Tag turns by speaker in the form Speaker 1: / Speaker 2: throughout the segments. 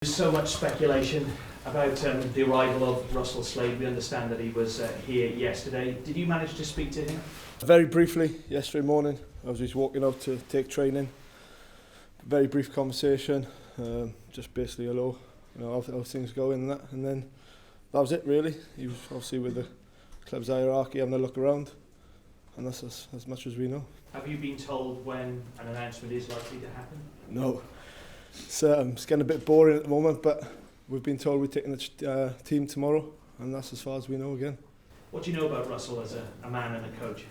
Speaker 1: There's so much speculation about the arrival of Russell Slade. We understand that he was here yesterday. Did you manage to speak to him?
Speaker 2: Very briefly, yesterday morning, I was just walking out to take training. Very brief conversation, just basically hello, how things going and that. And then that was it really. He was obviously with the club's hierarchy having a look around, and that's as much as we know.
Speaker 1: Have you been told when an announcement is likely to happen?
Speaker 2: No. It's getting a bit boring at the moment, but we've been told we're taking the team tomorrow, and that's as far as we know again.
Speaker 1: What do you know about Russell as a man and a coach?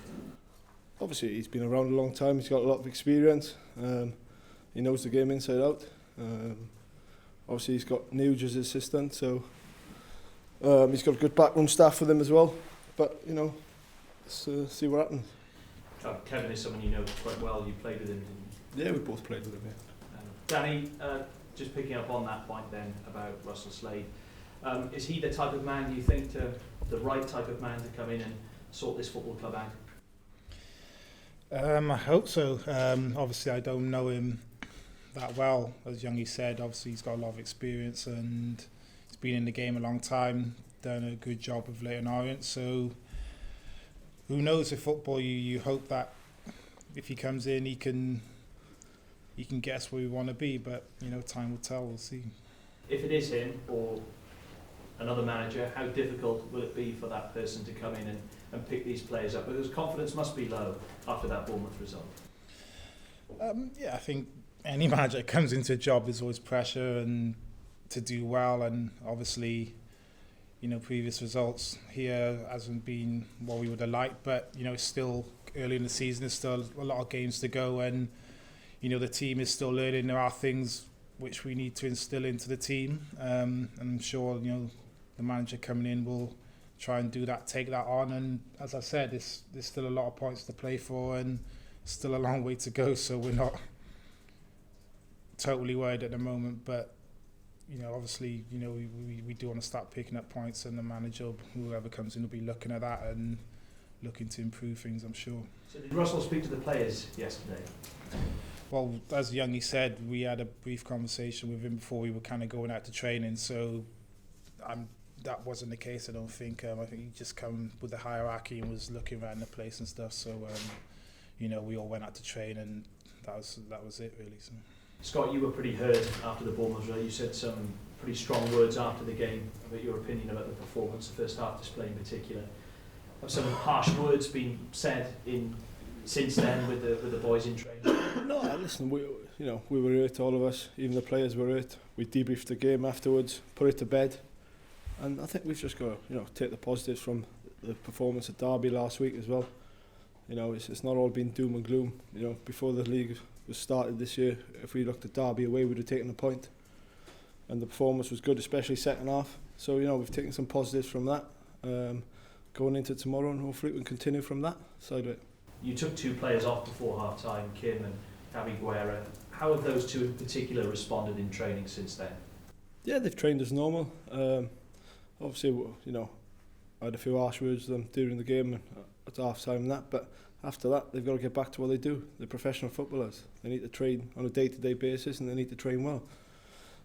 Speaker 2: Obviously, he's been around a long time. He's got a lot of experience. He knows the game inside out. Obviously, he's got Nuge as his assistant, so he's got a good backroom staff with him as well. But let's see what happens.
Speaker 1: Kevin is someone you know quite well. You played with him, didn't you?
Speaker 2: Yeah, we both played with him. Yeah.
Speaker 1: Danny, just picking up on that point then about Russell Slade, is he the type of man, do you think, the right type of man to come in and sort this football club out?
Speaker 3: I hope so. Obviously, I don't know him that well. As Youngie said, obviously he's got a lot of experience and he's been in the game a long time, done a good job of Leighton Orient. So who knows with football, you hope that if he comes in, he can get us where we want to be, but time will tell. We'll see. If
Speaker 1: it is him or another manager, how difficult will it be for that person to come in and pick these players up? Because confidence must be low after that Bournemouth result.
Speaker 3: I think any manager that comes into a job, there's always pressure and to do well, and obviously previous results here hasn't been what we would have liked, but it's still early in the season. There's still a lot of games to go, and the team is still learning. There are things which we need to instill into the team. I'm sure, the manager coming in will try and do that, take that on. And as I said, there's still a lot of points to play for and still a long way to go. So we're not totally worried at the moment. But, obviously, we do want to start picking up points, and the manager, whoever comes in, will be looking at that and looking to improve things, I'm sure.
Speaker 1: So did Russell speak to the players yesterday?
Speaker 3: Well, as Youngie said, we had a brief conversation with him before we were kind of going out to training, so that wasn't the case, I don't think. I think he just come with the hierarchy and was looking around the place and stuff, so, we all went out to train, and that was it, really. So.
Speaker 1: Scott, you were pretty hurt after the Bournemouth result. You said some pretty strong words after the game about your opinion about the performance, the first half display in particular. Have some harsh words been said since then with the boys in training?
Speaker 2: No, listen, we were hurt, all of us, even the players were hurt. We debriefed the game afterwards, put it to bed, and I think we've just got to take the positives from the performance at Derby last week as well. It's not all been doom and gloom. Before the league was started this year, if we looked at Derby away, we'd have taken a point, and the performance was good, especially second half. So we've taken some positives from that going into tomorrow, and hopefully we can continue from that side of it.
Speaker 1: You took two players off before half-time, Kim and Gabby Guerra. How have those two in particular responded in training since then? Yeah,
Speaker 2: they've trained as normal. Obviously, I had a few harsh words with them during the game and at half-time and that, but after that, they've got to get back to what they do. They're professional footballers. They need to train on a day-to-day basis, and they need to train well.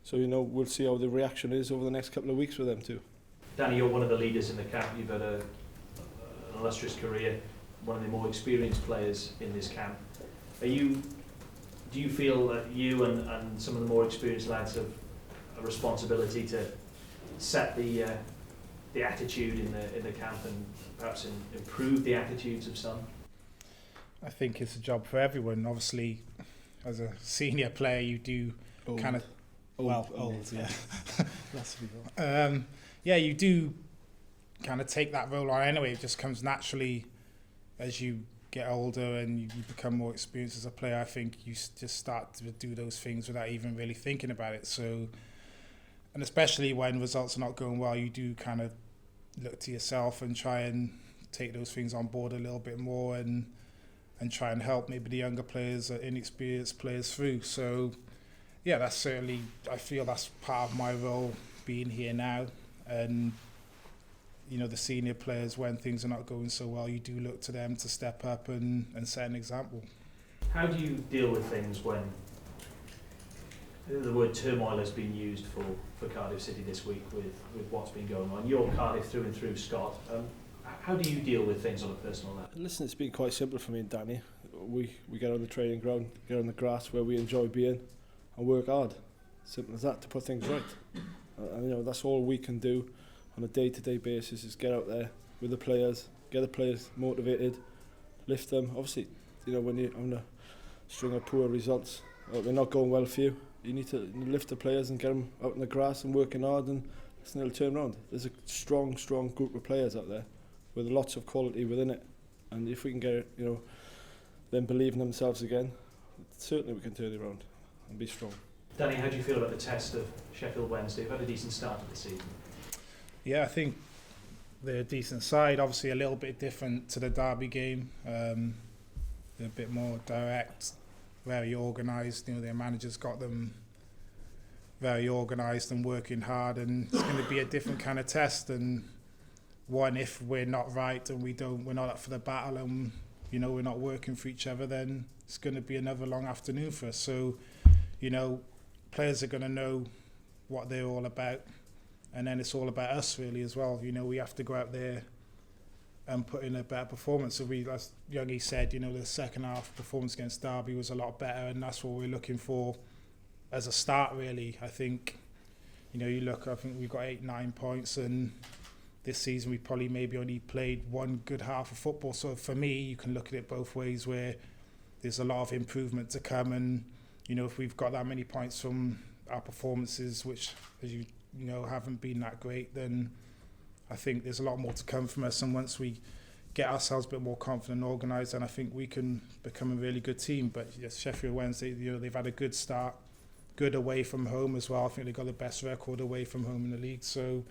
Speaker 2: So, we'll see how the reaction is over the next couple of weeks with them too.
Speaker 1: Danny, you're one of the leaders in the camp. You've had an illustrious career, one of the more experienced players in this camp. Do you feel that you and some of the more experienced lads have a responsibility to set the attitude in the camp and perhaps improve the attitudes of some?
Speaker 3: I think it's a job for everyone. Obviously, as a senior player, you do old, yeah. Lots of people. You do kind of take that role on anyway. It just comes naturally as you get older and you become more experienced as a player. I think you just start to do those things without even really thinking about it. So, and especially when results are not going well, you do kind of look to yourself and try and take those things on board a little bit more and try and help maybe the younger players or inexperienced players through. So, yeah, that's certainly, I feel that's part of my role being here now. And the senior players, when things are not going so well, you do look to them to step up and set an example.
Speaker 1: How do you deal with things when The word turmoil has been used for Cardiff City this week with what's been going on. You're Cardiff through and through, Scott. How do you deal with things on a personal level?
Speaker 2: Listen, it's been quite simple for me and Danny. We get on the training ground, get on the grass where we enjoy being, and work hard. Simple as that, to put things right. And you know, that's all we can do on a day-to-day basis, is get out there with the players, get the players motivated, lift them. Obviously, you know, when you're on a string of poor results, or they're not going well for you, you need to lift the players and get them out in the grass and working hard, and it'll turn around. There's a strong group of players out there with lots of quality within it, and if we can get, you know, them believing themselves again, certainly we can turn it around and be strong.
Speaker 1: Danny, how do you feel about the test of Sheffield Wednesday? You've had a decent start to the season.
Speaker 3: Yeah, I think they're a decent side. Obviously, a little bit different to the Derby game. They're a bit more direct, very organised. You know, their manager's got them very organised and working hard, and it's going to be a different kind of test. And one, if we're not right and we're not up for the battle, and you know, we're not working for each other, then it's going to be another long afternoon for us. So, you know, players are going to know what they're all about, and then it's all about us really as well. You know, we have to go out there and put in a better performance. So we, as Youngie said, you know, the second half performance against Derby was a lot better, and that's what we're looking for as a start really. I think, you know, you look, I think we've got 8-9 points, and this season we probably maybe only played one good half of football. So for me, you can look at it both ways, where there's a lot of improvement to come, and you know, if we've got that many points from our performances, which, as you know, haven't been that great, then I think there's a lot more to come from us. And once we get ourselves a bit more confident and organised, then I think we can become a really good team. But yes, Sheffield Wednesday, you know, they've had a good start, good away from home as well. I think they've got the best record away from home in the league. So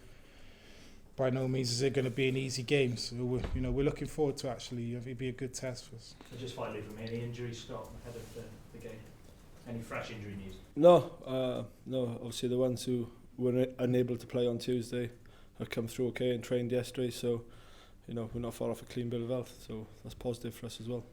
Speaker 3: by no means is it going to be an easy game. So we're looking forward to actually. It'll be a good test for us.
Speaker 1: So just finally, from any injuries, Scott, ahead of the game? Any fresh injury news?
Speaker 2: No. Obviously, the ones who were unable to play on Tuesday have come through okay and trained yesterday. So, you know, we're not far off a clean bill of health. So that's positive for us as well.